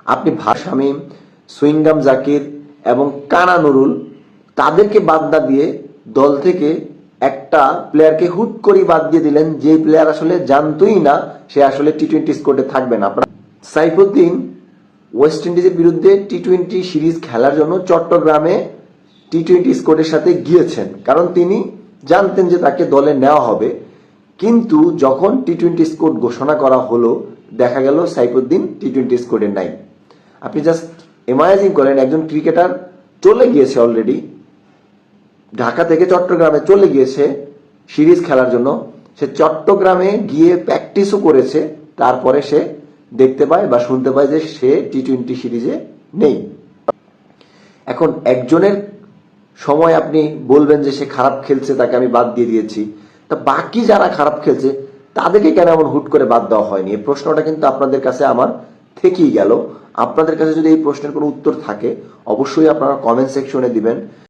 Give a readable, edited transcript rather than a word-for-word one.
আপনি শামীম, সুইংগাম জাকির এবং কানা নুরুল তাদেরকে বাদ না দিয়ে দল থেকে একটা প্লেয়ারকে হুট করে বাদ দিয়ে দিলেন, যে প্লেয়ার আসলে জানতোই না সে আসলে টি-20 স্কোয়াডে থাকবে না। সাইফুদ্দিন ওয়েস্ট ইন্ডিজের বিরুদ্ধে টি-20 সিরিজ খেলার জন্য চট্টগ্রামে টি-20 স্কোয়াডের সাথে গিয়েছেন, কারণ তিনি জানতেন যে তাকে দলে নেওয়া হবে। কিন্তু যখন টি-20 স্কোয়াড ঘোষণা করা হলো, দেখা গেল সাইফুদ্দিন টি-20 স্কোয়াডে নাই। আপনি জাস্ট ইমাজিন করেন, একজন ক্রিকেটার চলে গিয়েছে অলরেডি, ঢাকা থেকে চট্টগ্রামে চলে গিয়েছে সিরিজ খেলার জন্য। সে চট্টগ্রামে গিয়ে প্র্যাকটিসও করেছে, তারপরে সে দেখতে পায় বা শুনতে পায় যে সে টি-20 সিরিজে নেই। এখন একজনের সময় আপনি বলবেন যে সে খারাপ খেলছে, তাকে আমি বাদ দিয়ে দিয়েছি, তা বাকি যারা খারাপ খেলছে তাদেরকে কেন এমন হুট করে বাদ দেওয়া হয়নি? এই প্রশ্নটা কিন্তু আপনাদের কাছে আমার থেকেই গেল। আপনাদের কাছে যদি এই প্রশ্নের কোনো উত্তর থাকে, অবশ্যই আপনারা কমেন্ট সেকশনে দিবেন।